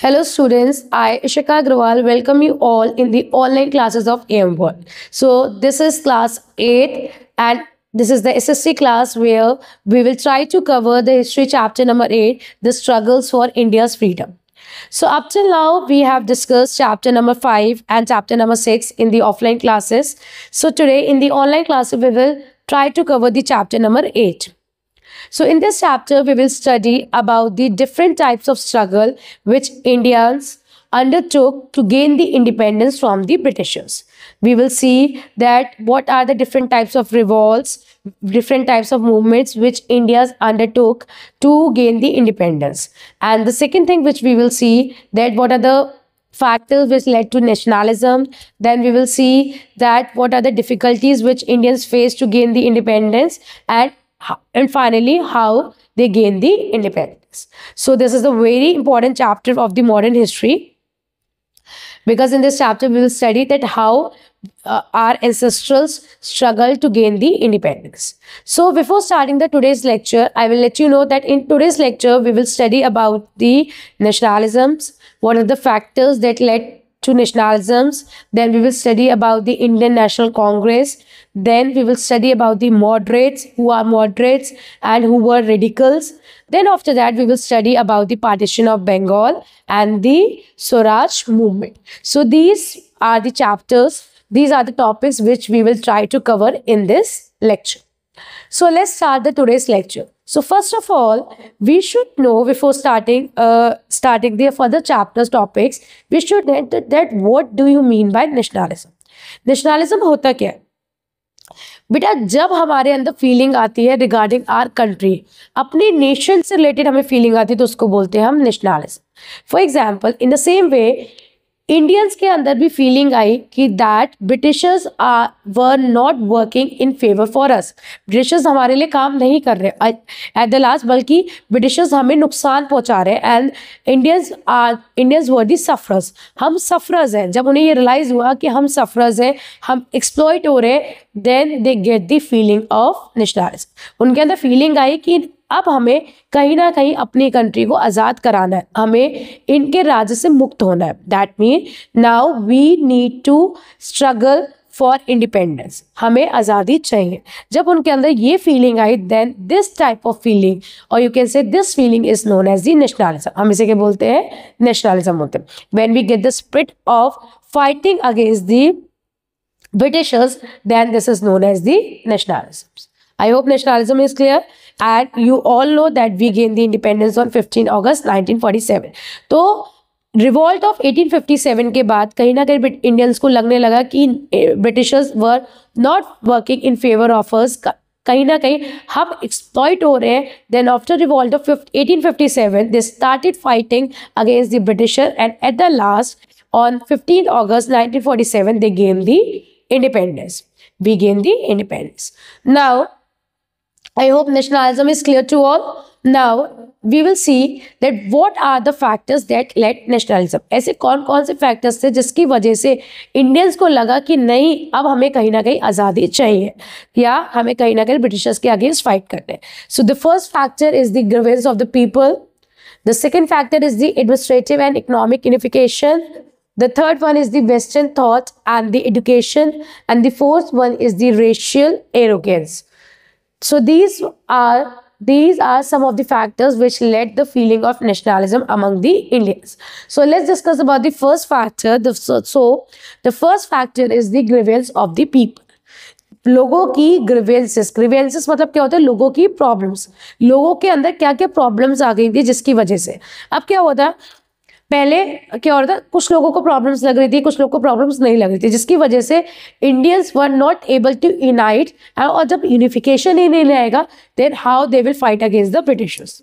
Hello students, I Ishika Agrawal welcome you all in the online classes of AM World. So this is class 8 and this is the SSC class where we will try to cover the history chapter number 8, the struggles for India's freedom. So up till now we have discussed chapter number 5 and chapter number 6 in the offline classes. So today in the online classes we will try to cover the chapter number 8. So in this chapter, we will study about the different types of struggle which Indians undertook to gain the independence from the Britishers. We will see that what are the different types of revolts, different types of movements which India undertook to gain the independence. And the second thing which we will see that what are the factors which led to nationalism. Then we will see that what are the difficulties which Indians faced to gain the independence, and finally how they gain the independence. So this is a very important chapter of the modern history, because in this chapter we will study that how our ancestors struggled to gain the independence. So before starting the today's lecture, I will let you know that in today's lecture we will study about the nationalisms, what are the factors that led to nationalisms. Then we will study about the Indian National Congress. Then we will study about the moderates, who are moderates and who were radicals. Then after that we will study about the partition of Bengal and the Swaraj movement. So these are the chapters, these are the topics which we will try to cover in this lecture. So let's start the today's lecture. So first of all, we should know before starting the further chapters topics, we should know that what do you mean by nationalism? Nationalism होता क्या है? बेटा जब हमारे अंदर feeling आती है regarding our country, अपने नेशन से रिलेटेड हमें फीलिंग आती है तो उसको बोलते हैं हम nationalism. For example in the same way Indians के अंदर भी फीलिंग आई कि that Britishers were not working in favour for us. Britishers हमारे लिए काम नहीं कर रहे एट द लास्ट, बल्कि ब्रिटिशर्स हमें नुकसान पहुंचा रहे हैं. And Indians were the sufferers. हम सफरर्स हैं. जब उन्हें ये रियलाइज हुआ कि हम सफरर्स हैं, हम एक्सप्लॉइट हो रहे हैं, then they get the feeling of nationalism. उनके अंदर फीलिंग आई कि अब हमें कहीं ना कहीं अपनी कंट्री को आज़ाद कराना है, हमें इनके राज्य से मुक्त होना है. That mean now we need to struggle for independence. हमें आज़ादी चाहिए. जब उनके अंदर ये फीलिंग आई, then this type of feeling और you can say this feeling is known as the nationalism. हम इसे क्या बोलते हैं? नेशनलिज्म बोलते हैं. When we get the spirit of fighting against the Britishers, then this is known as the nationalism. I hope nationalism is clear, and you all know that we gained the independence on 15 August 1947. तो revolt of 1857 के बाद कहीं ना कहीं Indians को लगने लगा कि Britishers were not working in favour of us. कहीं ना कहीं हम एक्सप्लॉइट हो रहे हैं. Then after revolt of 1857 they started fighting against the Britisher, and at the last on 15 August 1947 they gained the independence. We gained the independence. Now I hope nationalism is clear to all. Now we will see that what are the factors that led nationalism. ऐसे कौन कौन से factors थे जिसकी वजह से Indians को लगा कि नहीं, अब हमें कहीं ना कहीं आज़ादी चाहिए या हमें कहीं ना कहीं ब्रिटिशर्स के अगेंस्ट फाइट करना है. So the first factor is the grievance of the people. The second factor is the administrative and economic unification. The third one is the Western thought and the education. And the fourth one is the racial arrogance. So these are some of the factors which led the feeling of nationalism among the Indians. So let's discuss about the first factor. The first factor is the grievance of the people. लोगों की grievances मतलब क्या होता है? लोगों की problems. लोगों के अंदर क्या क्या प्रॉब्लम्स आ गई थी जिसकी वजह से. अब क्या होता है, पहले क्या हो रहा था, कुछ लोगों को प्रॉब्लम्स लग रही थी, कुछ लोगों को प्रॉब्लम्स नहीं लग रही थी, जिसकी वजह से Indians were not able to unite. और जब यूनिफिकेशन ही नहीं आएगा, then how they will fight against the Britishers.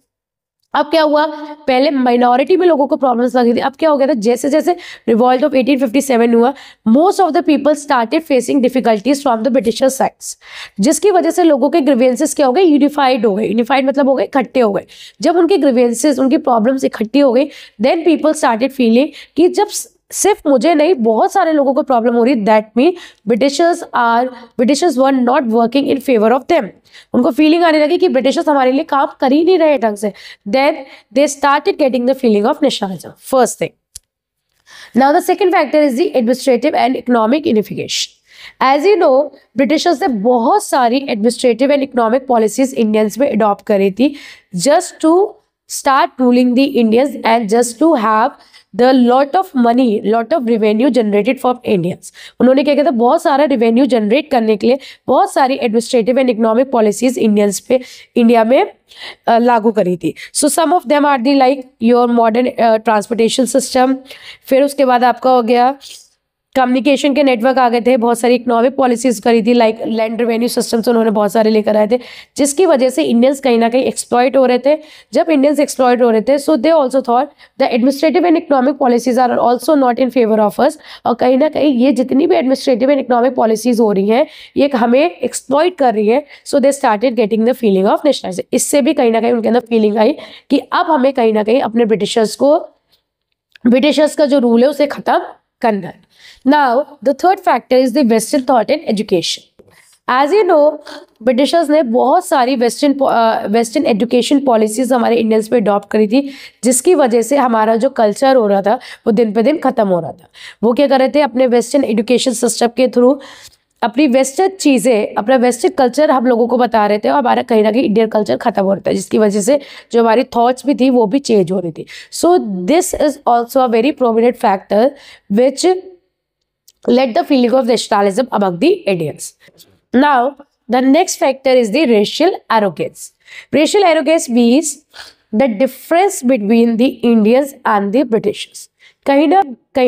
अब क्या हुआ, पहले माइनॉरिटी में लोगों को प्रॉब्लम्स लगी थी. अब क्या हो गया था, जैसे जैसे रिवॉल्ट ऑफ 1857 हुआ, most of the people started facing difficulties from the britisher sides, जिसकी वजह से लोगों के ग्रीवेंसेस क्या हो गए, यूनिफाइड हो गए. यूनिफाइड मतलब हो गए इकट्ठे हो गए. जब उनके ग्रीवेंसेस, उनकी प्रॉब्लम्स इकट्ठी हो गई, देन पीपल स्टार्टेड फीलिंग कि जब सिर्फ मुझे नहीं, बहुत सारे लोगों को प्रॉब्लम हो रही है। That mean Britishers were not working in favour of them. उनको फीलिंग आने लगी कि ब्रिटिशर्स हमारे लिए काम कर ही नहीं रहे ढंग से। Then they started getting the feeling of nationalism, first thing. Now the second factor is the administrative and economic unification. As you know, Britishers ने बहुत सारी administrative and economic policies Indians में अडॉप्ट करी थी, just to start ruling the Indians and just to have the lot of money, lot of revenue generated from Indians। उन्होंने क्या किया था, बहुत सारा रेवेन्यू जनरेट करने के लिए बहुत सारी administrative and economic policies Indians पे इंडिया में लागू करी थी। So some of them are the like your modern transportation system, फिर उसके बाद आपका हो गया कम्युनिकेशन के नेटवर्क आ गए थे, बहुत सारी इकोनॉमिक पॉलिसीज करी थी, लाइक लैंड रेवेन्यू सिस्टम्स उन्होंने बहुत सारे लेकर आए थे, जिसकी वजह से इंडियंस कहीं ना कहीं एक्सप्लॉइट हो रहे थे। जब इंडियंस एक्सप्लॉइट हो रहे थे, so they also thought the administrative and economic policies are also not in favour of us. और कहीं ना कहीं ये जितनी भी एडमिनिस्ट्रेटिव एंड इकोनॉमिक पॉलिसीज हो रही हैं, ये हमें एक्सप्लॉइट कर रही है। So they started getting the feeling of nationalism. इससे भी कहीं ना कहीं उनके अंदर फीलिंग आई कि अब हमें कहीं ना कहीं अपने ब्रिटिशर्स का जो रूल है उसे खत्म करना है। Now, the third factor is the Western thought in education. As you know, Britishers ने बहुत सारी वेस्टर्न एजुकेशन पॉलिसीज हमारे इंडियंस पे अडॉप्ट करी थी, जिसकी वजह से हमारा जो कल्चर हो रहा था वो दिन पे दिन ख़त्म हो रहा था। वो क्या कर रहे थे, अपने वेस्टर्न एजुकेशन सिस्टम के थ्रू अपनी वेस्टर्न चीज़ें, अपना वेस्टर्न कल्चर हम लोगों को बता रहे थे, और हमारा कहीं ना कहीं इंडियन कल्चर खत्म हो रहा था, जिसकी वजह से जो हमारी थॉट्स भी थी वो भी चेंज हो रही थी। So this is also a very prominent factor which led the feeling of nationalism among the Indians. Now, the next factor is the racial arrogance. Racial arrogance means the difference between the Indians and the Britishers. कहीं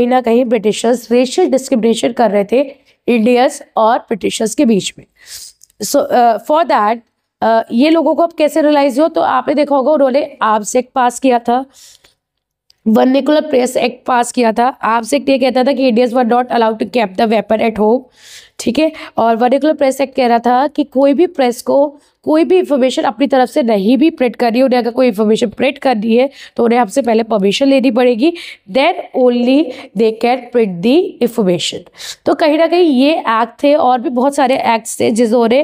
ना कहीं Britishers racial discrimination कर रहे थे Indians और Britishers के बीच में। So for that ये लोगों को अब कैसे रियलाइज हो, तो आपने देखा होगा उन्होंने आर्म्स एक्ट पास किया था, वर्निकुलर प्रेस एक्ट पास किया था। आर्म्स एक्ट ये कहता था कि Indians were not allowed to keep the weapon at home, ठीक है। और वर्निकुलर प्रेस एक्ट कह रहा था कि कोई भी प्रेस को कोई भी इंफॉर्मेशन अपनी तरफ से नहीं भी प्रिंट कर रही है, उन्हें अगर कोई इंफॉर्मेशन प्रिंट करनी है तो उन्हें हमसे पहले परमिशन लेनी पड़ेगी, then only they can print the information. तो कहीं ना कहीं ये एक्ट थे, और भी बहुत सारे एक्ट्स थे जिन्होंने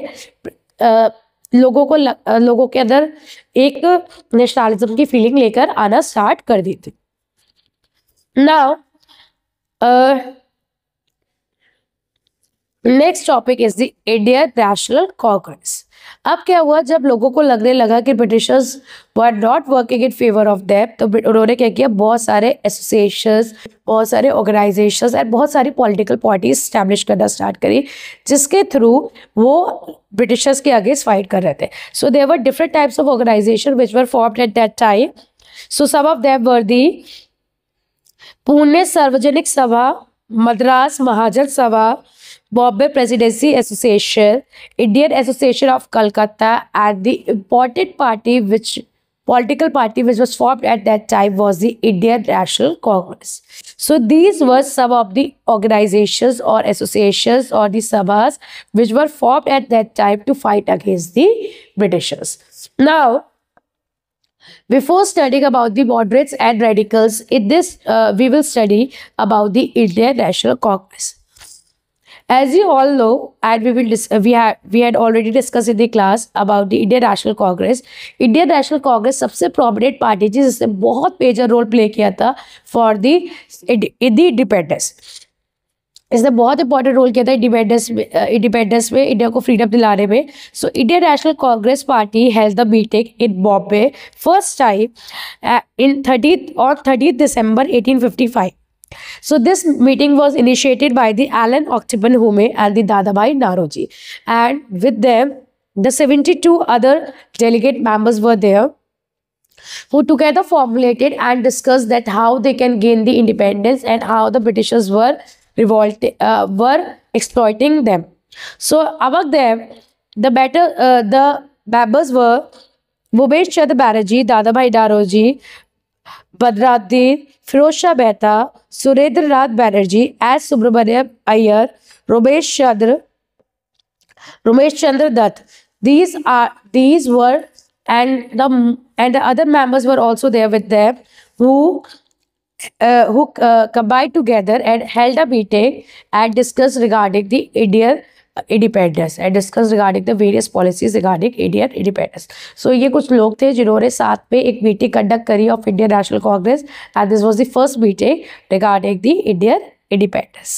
लोगों के अंदर एक नेशनलिज्म की फीलिंग लेकर आना स्टार्ट कर दी थी। Now, next topic is the Indian National Congress. अब क्या हुआ, जब लोगों को लगने लगा कि Britishers were not working in favour of them, तो उन्होंने क्या किया, बहुत सारे एसोसिएशंस, बहुत सारे ऑर्गेनाइजेशंस एंड बहुत सारी पॉलिटिकल पार्टीज स्टैब्लिश करना स्टार्ट करी, जिसके थ्रू वो ब्रिटिशर्स के अगेंस्ट फाइट कर रहे थे। So there were different types of organisation which were formed at that time. So some of them were the Pune Sarvajanik Sabha, Madras Mahajan Sabha, Bombay presidency association, Indian association of Calcutta, and the important political party which was formed at that time was the Indian National Congress. So these were some of the organizations or associations or the sabhas which were formed at that time to fight against the Britishers. Now, before studying about the moderates and radicals, in this we will study about the Indian National Congress. As you all know, and we had already discussed in the class about the Indian National Congress. Indian National Congress सबसे prominent party थी जिसने बहुत major role play किया था for the independence. इसने बहुत important role किया था इंडिपेंडेंस में, इंडिया को फ्रीडम दिलाने में। So Indian National Congress party held the meeting in Bombay first time on 30th December 1855. So this meeting was initiated by the Allan Octagon Hume and the Dadabhai Naoroji, and with them the 72 other delegate members were there, who together formulated and discussed that how they can gain the independence and how the Britishers were exploiting them. So among them, the members were Bhupesh Chandra Banerjee, Dadabhai Naoroji, Badruddin, Firoz Shah Mehta, Surendranath Banerjee, S. Subramaniam Iyer, Ramesh Chandra Dutt. These were and the other members were also there with them, who combined together and held a meeting and discussed regarding the Indian independence and discussed regarding the various policies regarding Indian independence. So ये कुछ लोग थे जिन्होंने साथ में एक meeting conduct करी of Indian National Congress and this was the first meeting regarding the Indian independence.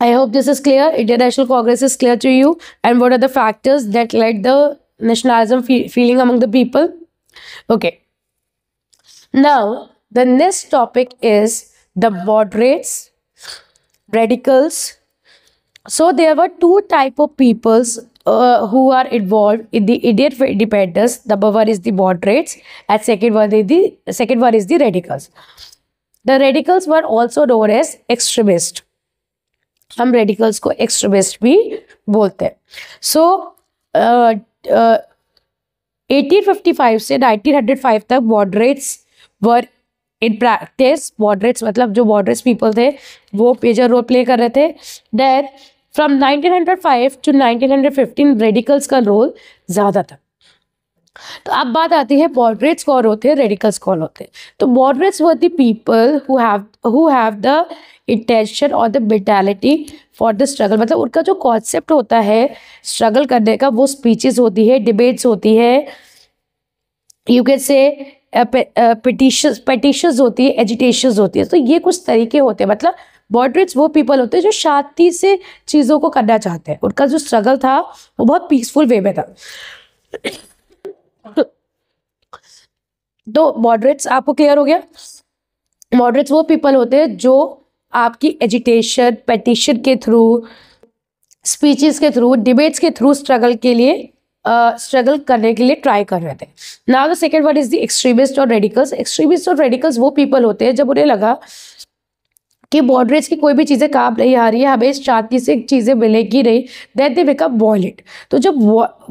I hope this is clear. Indian National Congress is clear to you. And what are the factors that led the nationalism feeling among the people? Okay. Now, the next topic is the moderates, radicals. So there were two type of peoples who are involved in the Indian independence. Number one is the moderates, and second one is the radicals. The radicals were also known as extremists. हम radicals को extremist भी बोलते हैं. So 1855 से 1905 तक moderates were in practice. Moderates मतलब जो moderates people थे वो major role play कर रहे थे. Then from 1905 to 1915 radicals का role ज़्यादा था. तो अब बात आती है मॉडरेट्स कौन होते हैं, रेडिकल्स कौन होते हैं. तो moderates were the people who have the intention और the mentality for the struggle. मतलब उनका जो कॉन्सेप्ट होता है स्ट्रगल करने का, वो स्पीचेस होती है, डिबेट्स होती है, यू कैन से पेटिशंस होती है, एजिटेशंस होती है. तो ये कुछ तरीके होते हैं. मतलब मॉडरेट्स वो पीपल होते हैं जो शांति से चीज़ों को करना चाहते हैं. उनका जो स्ट्रगल था वो बहुत पीसफुल वे में था. तो मॉडरेट्स आपको क्लियर हो गया. मॉडरेट्स वो पीपल होते हैं जो आपकी एजिटेशन, पेटिशन के थ्रू, स्पीचेस के थ्रू, डिबेट्स के थ्रू स्ट्रगल करने के लिए ट्राई कर रहे थे. Now the second one is the extremist और रेडिकल्स. एक्सट्रीमिस्ट और रेडिकल्स वो पीपल होते हैं जब उन्हें लगा कि मॉडरेट्स की कोई भी चीज़ें काम नहीं आ रही है, हमें शांति से चीज़ें मिलेगी नहीं, दैट दे बिकम वॉयलेंट. तो जब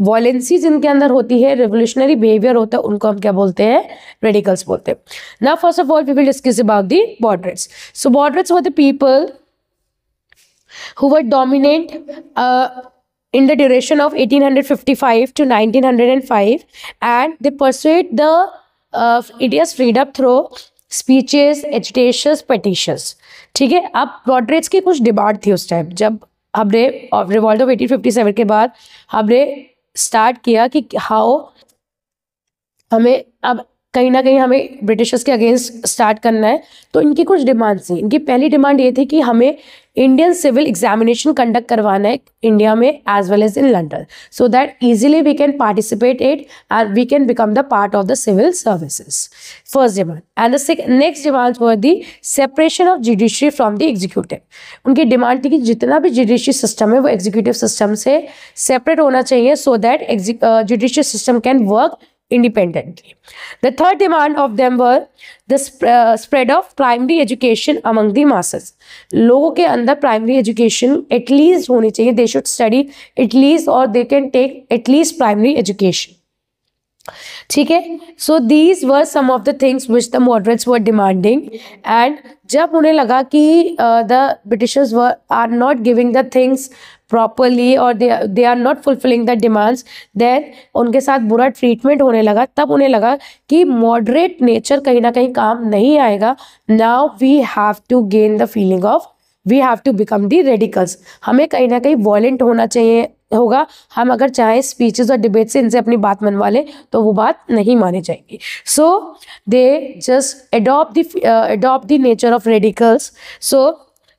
वॉयलेंसी जिनके अंदर होती है, रेवोल्यूशनरी बिहेवियर होता है, उनको हम क्या बोलते हैं, रेडिकल्स बोलते हैं. Now first of all we will discuss about the moderates. So moderates were the people who were dominant in the duration of 1855 to 1905, and they pursued the India's freedom through speeches, agitations, petitions. ठीक है. अब moderates की कुछ demand थी उस time, जब हमने revolt of 1857 के बाद हमने स्टार्ट किया कि हाउ हमें अब कहीं ना कहीं हमें ब्रिटिशर्स के अगेंस्ट स्टार्ट करना है. तो इनकी कुछ डिमांड्स थी. इनकी पहली डिमांड ये थी कि हमें इंडियन सिविल एग्जामिनेशन कंडक्ट करवाना है इंडिया में as well as in London, so that easily we can participate it and we can become the part of the civil services. First demand. And the next demand were the separation of judiciary from the executive. उनकी demand थी कि जितना भी judiciary system है वो executive system से separate होना चाहिए, so that judiciary system can work independently. The third demand of them were the spread of primary education among the masses. लोगों के अंदर primary education at least होनी चाहिए. They should study at least or they can take at least primary education. ठीक है. So these were some of the things which the moderates were demanding. And जब उन्हें लगा कि the Britishers are not giving the things properly और they are not fulfilling the demands, then उनके साथ बुरा ट्रीटमेंट होने लगा. तब उन्हें लगा कि मॉडरेट नेचर कहीं ना कहीं काम नहीं आएगा. Now we have to gain the feeling of we have to become the radicals. हमें कहीं ना कहीं वॉयलेंट होना चाहिए होगा. हम अगर चाहे स्पीचेस और डिबेट से इनसे अपनी बात मनवा लें तो वो बात नहीं मानी जाएगी. So they just adopt the nature of radicals. So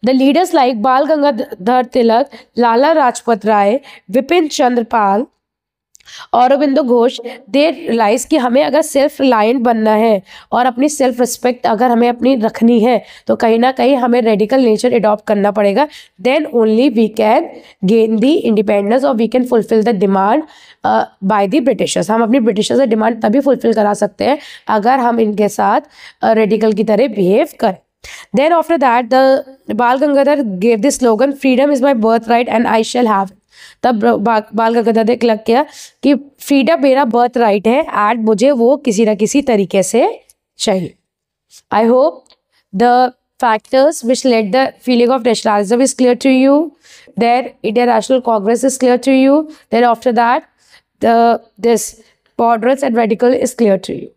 the leaders like Bal Gangadhar Tilak, Lala Rajpat Rai, Vipin Chandra Pal, Aurobindo Ghosh, they realise कि हमें अगर सेल्फ रिलायंट बनना है और अपनी सेल्फ रिस्पेक्ट अगर हमें अपनी रखनी है तो कहीं ना कहीं हमें रेडिकल नेचर अडॉप्ट करना पड़ेगा. Then only we can gain the independence और we can fulfil the demand by the Britishers. हम अपनी ब्रिटिशर्स की डिमांड तभी फुलफिल करा सकते हैं अगर हम इनके साथ रेडिकल की तरह बिहेव करें. Then after that the Bal Gangadhar gave the slogan freedom is my birthright and I shall have it. तब बाल गंगाधर ने क्लिक किया कि फ्रीडम मेरा बर्थ राइट है एंड मुझे वो किसी ना किसी तरीके से चाहिए. I hope the factors which led the feeling of nationalism is clear to you. Then Indian National Congress is clear to you. Then after that this moderates and radical is clear to you.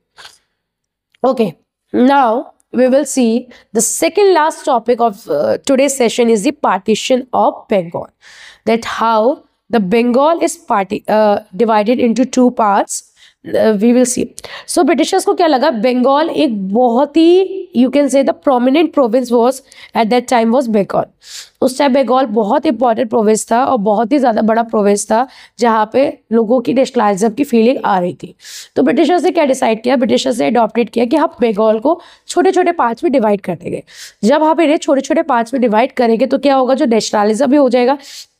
Okay, now we will see the second last topic of today's session is the partition of Bengal. That how the Bengal is divided into two parts. We will see. So Britishers को क्या लगा, बंगाल एक बहुत ही you can say the prominent province was at that time was Bengal. उस time Bengal बहुत important province था और बहुत ही ज़्यादा बड़ा प्रोविंस था जहाँ पे लोगों की नेशनलिज्म की फीलिंग आ रही थी. तो ब्रिटिशर्स ने क्या डिसाइड किया, ब्रिटिशर्स ने अडॉप्टेड किया कि हम बंगाल को छोटे छोटे पार्ट्स में डिवाइड कर देंगे. जब हम इन्हें छोटे छोटे पार्ट्स में डिवाइड करेंगे तो क्या होगा, जो नेशनलिज्म भी हो जाएगा,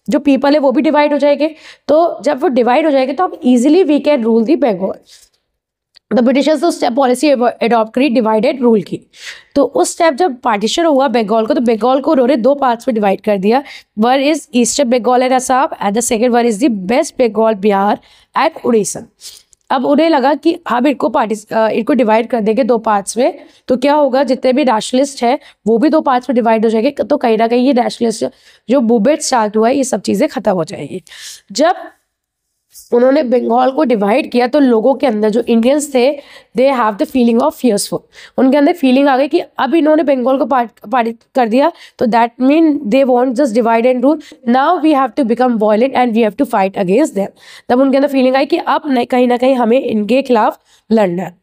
जो पीपल है वो भी डिवाइड हो जाएंगे. तो जब वो डिवाइड हो जाएंगे तो हम easily we can rule the Bengal. The Britishers उस टाइम पॉलिसी अडॉप्ट करी, डिवाइडेड रूल की. तो उस टाइम जब पार्टीशन हुआ बंगाल को, तो बंगाल को उन्होंने दो पार्ट्स में डिवाइड कर दिया. One is Eastern Bengal and Assam and the second one is the West Bengal, Bihar and Orissa. अब उन्हें लगा कि हम इनको डिवाइड कर देंगे दो पार्ट्स में, तो क्या होगा, जितने भी नेशनलिस्ट है वो भी दो पार्ट्स में डिवाइड हो जाएंगे. तो कहीं ना कहीं ये नेशनलिस्ट जो मूवमेंट स्टार्ट हुआ है ये सब चीज़ें खत्म हो जाएगी. जब उन्होंने बंगाल को डिवाइड किया तो लोगों के अंदर, जो इंडियंस थे, they have the feeling of fierceful. उनके अंदर फीलिंग आ गई कि अब इन्होंने बंगाल को पार्ट कर दिया, तो that mean they want just divide and rule. Now we have to become violent and we have to fight against them. तब उनके अंदर फीलिंग आई कि अब कहीं ना कहीं हमें इनके खिलाफ लड़ना है.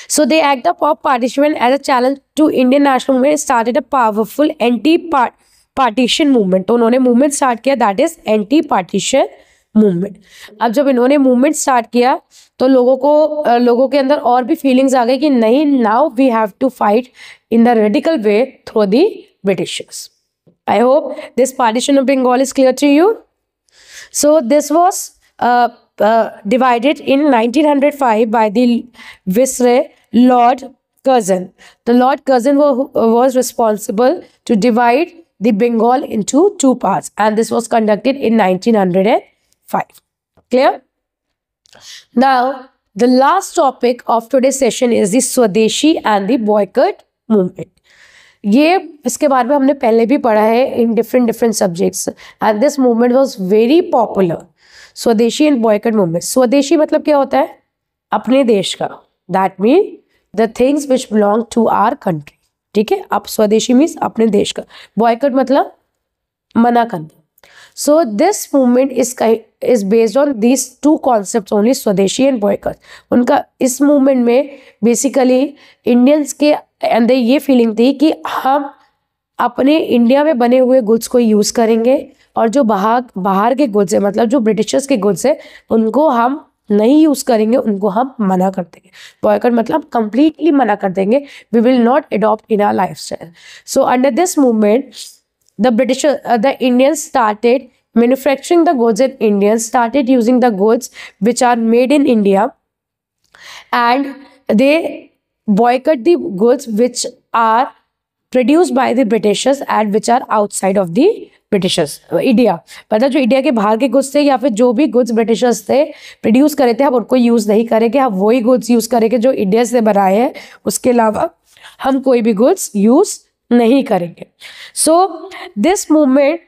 So they act up of partition as a challenge to Indian national movement, started a powerful anti-partition movement. तो उन्होंने मूवमेंट स्टार्ट किया, that is anti partition movement. अब जब इन्होंने मूवमेंट स्टार्ट किया तो लोगों के अंदर और भी फीलिंग्स आ गई कि नहीं, now we have to fight in the radical way through the britishers. I hope this partition of Bengal is clear to you. So this was divided in 1905 by the Viceroy Lord Curzon. The Lord Curzon was responsible to divide the Bengal into two parts, and this was conducted in 1905. Clear? Now, the last topic of today's session is the Swadeshi and the boycott movement. ये इसके बारे में हमने पहले भी पढ़ा है in different subjects, and this movement was very popular. Swadeshi and boycott movement. Swadeshi मतलब क्या होता है, अपने देश का, that mean the things which belong to our country. ठीक है, अब स्वदेशी मीन्स अपने देश का, बॉयकॉट मतलब मना करना. So this movement is based on these two concept only, स्वदेशी एंड बॉयकॉट. उनका इस मूवमेंट में बेसिकली इंडियंस के अंदर ये फीलिंग थी कि हम अपने इंडिया में बने हुए गुड्स को यूज़ करेंगे और जो बाहर के गुड्स है, मतलब जो ब्रिटिशर्स के गुड्स है, उनको हम नहीं यूज़ करेंगे, उनको हम मना कर देंगे. बॉयकॉट मतलब कंप्लीटली मना कर देंगे, we will not adopt in our lifestyle. So under this movement the Indians started manufacturing the goods, and Indians started using the goods which are made in India, and they boycott the goods which are produced by the Britishers and which are outside of the Britishers. India मतलब जो India के बाहर के goods थे या फिर जो भी गुड्स ब्रिटिशर्स थे प्रोड्यूस करे थे, हम उनको यूज़ नहीं करेंगे, हम वही गुड्स यूज़ करेंगे जो इंडिया से बनाए हैं, उसके अलावा हम कोई भी गुड्स यूज़ नहीं करेंगे. So this movement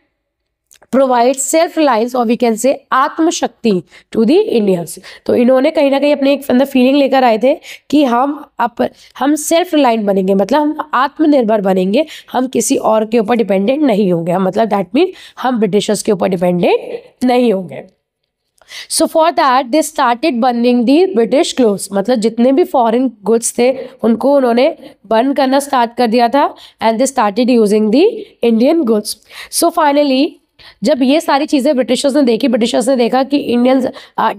provide self reliance और we can say आत्मशक्ति to the Indians. तो इन्होंने कहीं ना कहीं अपने एक अंदर फीलिंग लेकर आए थे कि हम सेल्फ रिलायंट बनेंगे, मतलब हम आत्मनिर्भर बनेंगे, हम किसी और के ऊपर डिपेंडेंट नहीं होंगे. मतलब दैट मीन हम ब्रिटिशर्स के ऊपर डिपेंडेंट नहीं होंगे. So for that they started burning the British clothes. मतलब जितने भी फॉरेन गुड्स थे उनको उन्होंने बर्न करना स्टार्ट कर दिया था, and they started using the Indian goods. So finally जब ये सारी चीज़ें ब्रिटिशर्स ने देखा कि Indians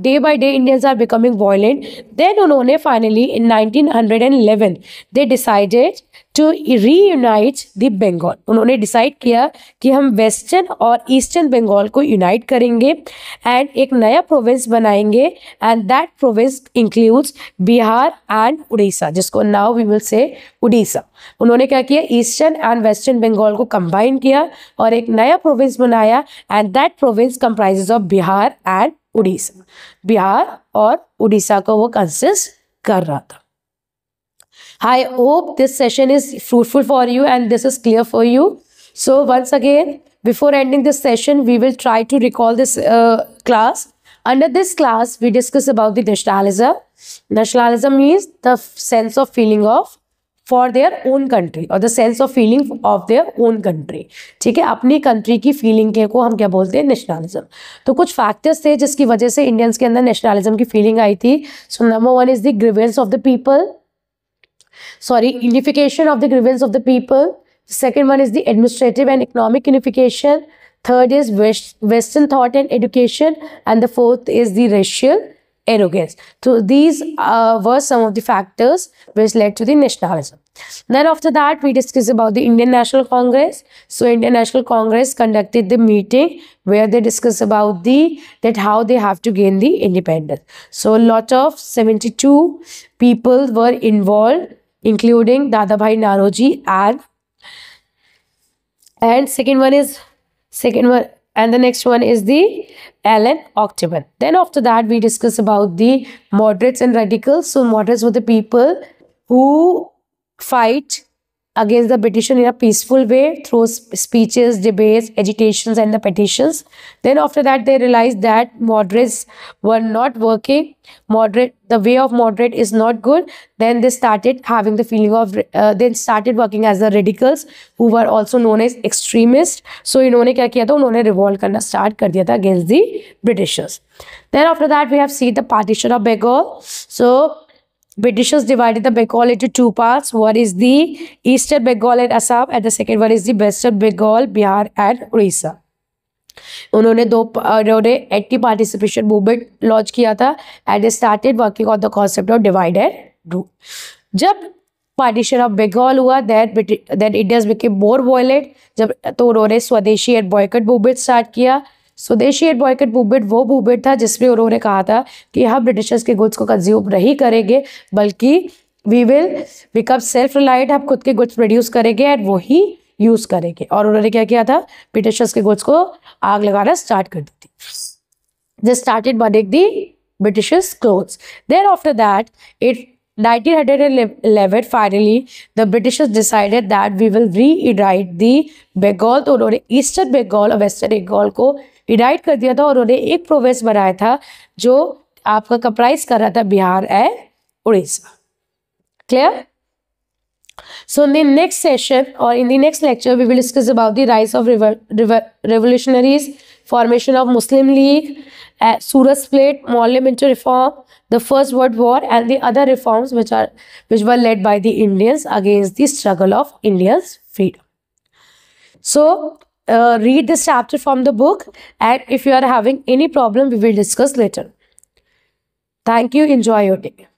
day by day Indians are becoming violent, then उन्होंने finally in 1911 they decided to reunite the Bengal. उन्होंने डिसाइड किया कि हम वेस्टर्न और ईस्टर्न बंगाल को यूनाइट करेंगे एंड एक नया प्रोविंस बनाएंगे, and that province includes Bihar and Orissa, जिसको now we will say Orissa. उन्होंने क्या किया, ईस्टर्न एंड वेस्टर्न बंगाल को कंबाइन किया और एक नया प्रोविंस बनाया, and that province comprises of Bihar and Orissa. Bihar और उड़ीसा को वो कंसिस्ट कर रहा था. I hope this session is fruitful for you and this is clear for you. So once again, before ending this session, we will try to recall this class. Under this class, we discuss about the nationalism, Nationalism means the sense of feeling of for their own country or the sense of feeling of their own country. ठीक है, अपनी country की feeling के को हम क्या बोलते हैं, नेशनलिज्म. तो कुछ फैक्टर्स थे जिसकी वजह से इंडियंस के अंदर नेशनलिज्म की फीलिंग आई थी. So number 1 is the grievance of the people, unification of the grievance of the people. Second one is the administrative and economic unification. Third is Western thought and education, and the fourth is the racial arrogance. So these were some of the factors which led to the nationalism. Then after that, we discuss about the Indian National Congress. So Indian National Congress conducted the meeting where they discuss about that how they have to gain the independence. So a lot of 72 people were involved, including Dadabhai Naoroji and the next one is the Allan Octagon. Then after that, we discuss about the moderates and radicals. So moderates were the people who fight against the British in a peaceful way through speeches, debates, agitations, and the petitions. Then after that, they realized that moderates were not working. The way of moderate is not good. Then they started having the feeling of, then started working as the radicals, who were also known as extremists. So इन्होंने क्या किया था, उन्होंने revolt करना start कर दिया था against the Britishers. Then after that, we have seen the partition of Bengal. So Britishers divided the Bengal into two parts. One is the Eastern Bengal and Assam, and the second one is the Western Bengal, Bihar and Orissa. उन्होंने anti participation movement launch किया था and they started working on the concept of divide and rule. जब partition of Bengal हुआ then Indians became more violent. जब तो उन्होंने स्वदेशी and boy cut movement start किया. स्वदेशी एंड बॉयकट मूवमेंट वो मूवमेंट था जिसमें उन्होंने कहा था कि हम ब्रिटिशर्स के गुड्स को कंज्यूम नहीं करेंगे, बल्कि we will become self reliant, हम खुद के गुड्स प्रोड्यूस करेंगे एंड वो ही यूज़ करेंगे. और उन्होंने क्या किया था, ब्रिटिशर्स के गुड्स को आग लगाना स्टार्ट कर दी थी. They started burning the britishers clothes. Then after that 1911 finally the Britishers decided that we will re-unite the Bengal. तो उन्होंने ईस्टर्न बंगाल और वेस्टर्न बंगाल को यूनाइट कर दिया था और उन्होंने एक प्रोविंस बनाया था जो आपका कंप्राइज कर रहा था Bihar and Orissa. Clear? So in the next session or in the next lecture, we will discuss about the rise of revolutionaries, formation of Muslim League, Surat split, Mohalla Minto reform, the First World War, and the other reforms which were led by the Indians against the struggle of India's freedom. So read this chapter from the book, and if you are having any problem, we will discuss later. Thank you. Enjoy your day.